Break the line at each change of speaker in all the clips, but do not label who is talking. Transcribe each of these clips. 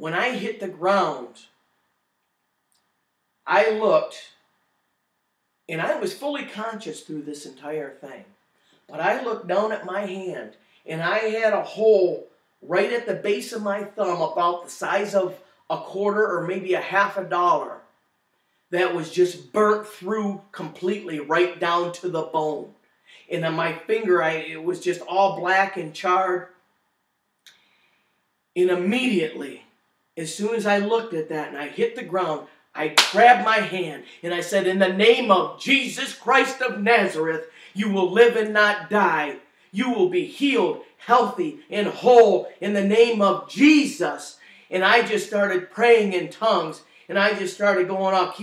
when I hit the ground, I looked, and I was fully conscious through this entire thing. But I looked down at my hand, and I had a hole right at the base of my thumb about the size of a quarter or maybe a $50 that was just burnt through completely right down to the bone. And on my finger, it was just all black and charred. And immediately, as soon as I looked at that and I hit the ground, I grabbed my hand and I said, in the name of Jesus Christ of Nazareth, you will live and not die. You will be healed, healthy, and whole in the name of Jesus. And I just started praying in tongues. And I just started going off.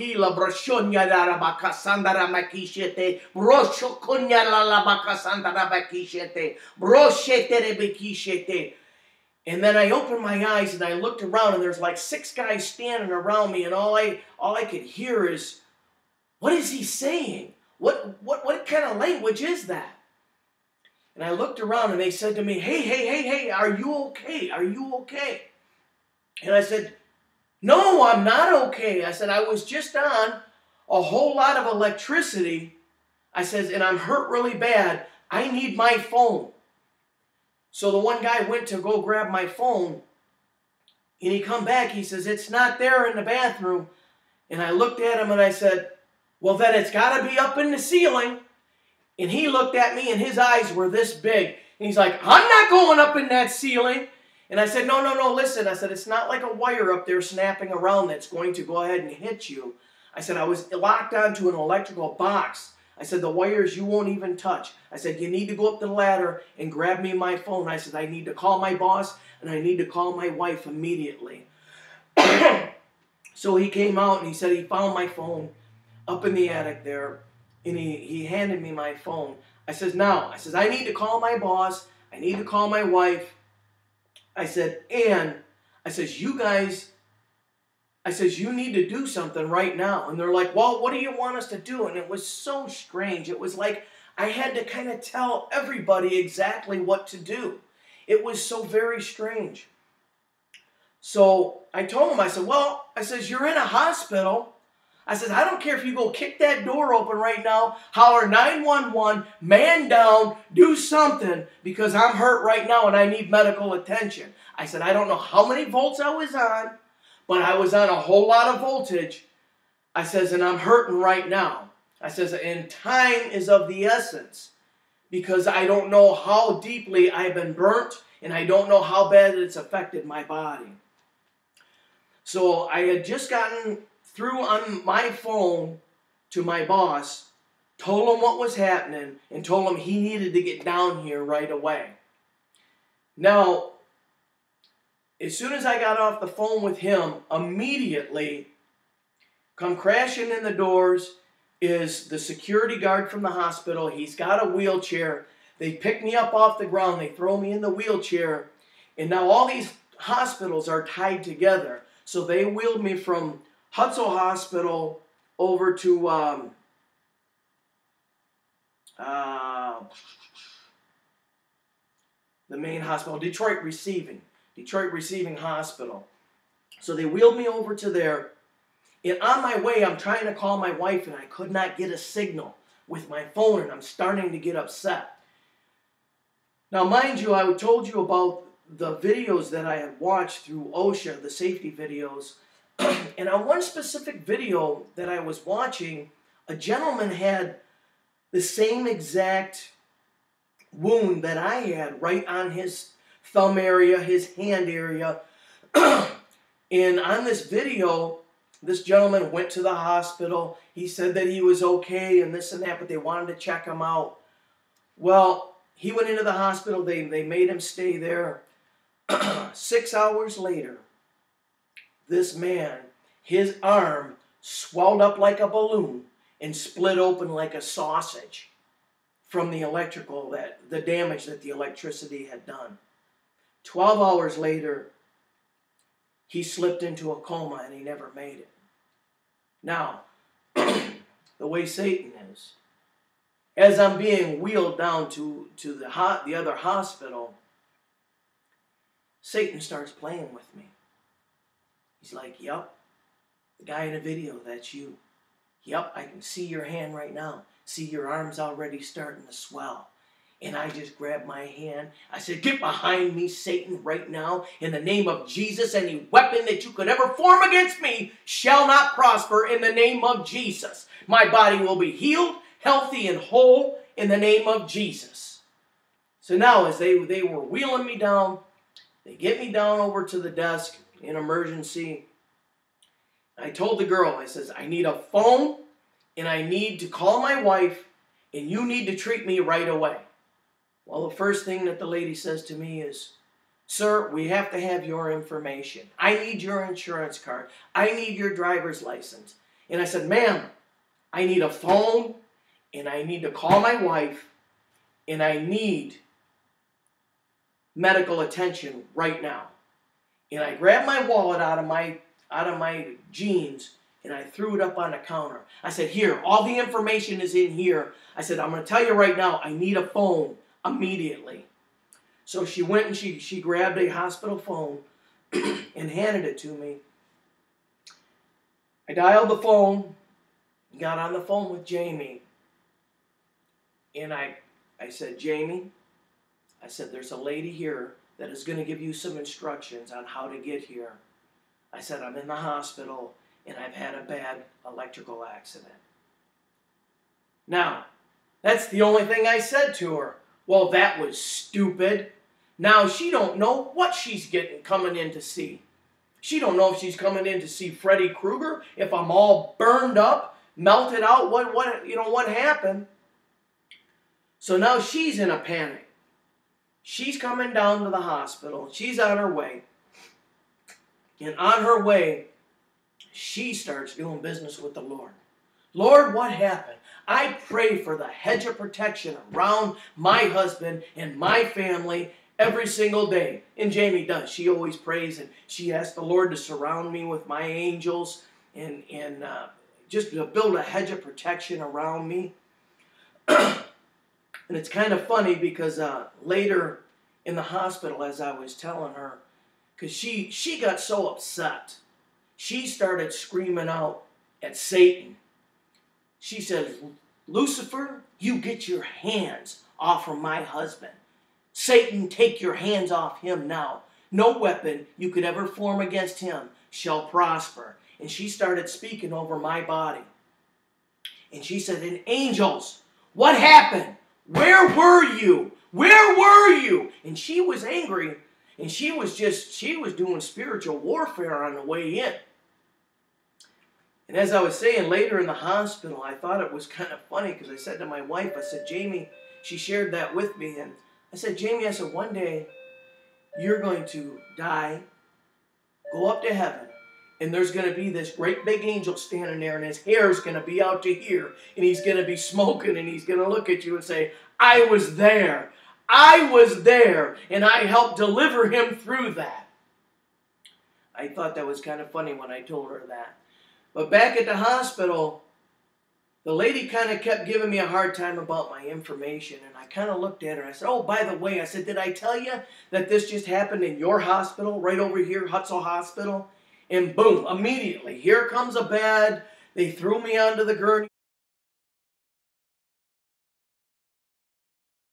And then I opened my eyes and I looked around, and there's like 6 guys standing around me, and all I could hear is, what is he saying? What kind of language is that? And I looked around and they said to me, hey, are you okay? Are you okay? And I said, no, I'm not okay. I said, I was just on a whole lot of electricity. I said, and I'm hurt really bad. I need my phone. So the one guy went to go grab my phone, and he come back. He says, it's not there in the bathroom. And I looked at him and I said, well, then it's got to be up in the ceiling. And he looked at me, and his eyes were this big. And he's like, I'm not going up in that ceiling. And I said, no, listen. I said, it's not like a wire up there snapping around that's going to go ahead and hit you. I said, I was locked onto an electrical box. I said, the wires you won't even touch. I said, you need to go up the ladder and grab me my phone. I said, I need to call my boss, and I need to call my wife immediately. So he came out, and he said he found my phone up in the attic there, and he handed me my phone. I said, I need to call my boss. I need to call my wife. I said, and I says, you guys, I says, you need to do something right now. And they're like, well, what do you want us to do? And it was so strange. It was like I had to kind of tell everybody exactly what to do. It was so very strange. So I told him, I said, well, I says, you're in a hospital. I said, I don't care if you go kick that door open right now, holler 911, man down, do something, because I'm hurt right now and I need medical attention. I said, I don't know how many volts I was on, but I was on a whole lot of voltage. I says, and I'm hurting right now. I says, and time is of the essence, because I don't know how deeply I've been burnt, and I don't know how bad it's affected my body. So I had just gotten through on my phone to my boss, told him what was happening, and told him he needed to get down here right away. Now, as soon as I got off the phone with him, immediately, come crashing in the doors is the security guard from the hospital. He's got a wheelchair. They pick me up off the ground. They throw me in the wheelchair. And now all these hospitals are tied together. So they wheeled me from Hutzel Hospital over to the main hospital, Detroit Receiving Hospital. So they wheeled me over to there. And on my way, I'm trying to call my wife, and I could not get a signal with my phone, and I'm starting to get upset. Now, mind you, I told you about the videos that I had watched through OSHA, the safety videos. And on one specific video that I was watching, a gentleman had the same exact wound that I had right on his thumb area, his hand area. And on this video, this gentleman went to the hospital. He said that he was okay and this and that, but they wanted to check him out. Well, he went into the hospital. They made him stay there. 6 hours later, this man, his arm swelled up like a balloon and split open like a sausage from the electrical, the damage that the electricity had done. 12 hours later, he slipped into a coma and he never made it. Now, the way Satan is, as I'm being wheeled down to the other hospital, Satan starts playing with me. He's like, yep, the guy in the video, that's you. Yep, I can see your hand right now. See your arms already starting to swell. And I just grabbed my hand. I said, get behind me, Satan, right now. In the name of Jesus, any weapon that you could ever form against me shall not prosper in the name of Jesus. My body will be healed, healthy, and whole in the name of Jesus. So now as they were wheeling me down, they get me down over to the desk in emergency. I told the girl, I says, I need a phone, and I need to call my wife, and you need to treat me right away. Well, the first thing that the lady says to me is, sir, we have to have your information. I need your insurance card. I need your driver's license. And I said, ma'am, I need a phone, and I need to call my wife, and I need medical attention right now. And I grabbed my wallet out of my jeans, and I threw it up on the counter. I said, here, all the information is in here. I said, I'm going to tell you right now, I need a phone immediately. So she went and she grabbed a hospital phone and handed it to me. I dialed the phone, got on the phone with Jamie, and I said, Jamie, I said, there's a lady here that is going to give you some instructions on how to get here. I said, I'm in the hospital, and I've had a bad electrical accident. Now, that's the only thing I said to her. Well, that was stupid. Now, she don't know what she's getting coming in to see. She don't know if she's coming in to see Freddy Krueger, if I'm all burned up, melted out, what happened. So now she's in a panic. She's coming down to the hospital. She's on her way. And on her way, she starts doing business with the Lord. Lord, what happened? I pray for the hedge of protection around my husband and my family every single day. And Jamie does. She always prays, and she asks the Lord to surround me with my angels and just to build a hedge of protection around me. And it's kind of funny because later in the hospital, as I was telling her, because she got so upset, she started screaming out at Satan. She says, Lucifer, you get your hands off of my husband. Satan, take your hands off him now. No weapon you could ever form against him shall prosper. And she started speaking over my body. And she said, and angels, what happened? Where were you? Where were you? And she was angry. And she was doing spiritual warfare on the way in. And as I was saying, later in the hospital, I thought it was kind of funny because I said to my wife, I said, Jamie, she shared that with me. And I said, Jamie, I said, one day you're going to die, go up to heaven, and there's going to be this great big angel standing there, and his hair is going to be out to here, and he's going to be smoking, and he's going to look at you and say, I was there. I was there, and I helped deliver him through that. I thought that was kind of funny when I told her that. But back at the hospital, the lady kind of kept giving me a hard time about my information, and I kind of looked at her. I said, oh, by the way, I said, did I tell you that this just happened in your hospital, right over here, Hutzel Hospital? And boom, immediately, here comes a bed. They threw me onto the gurney.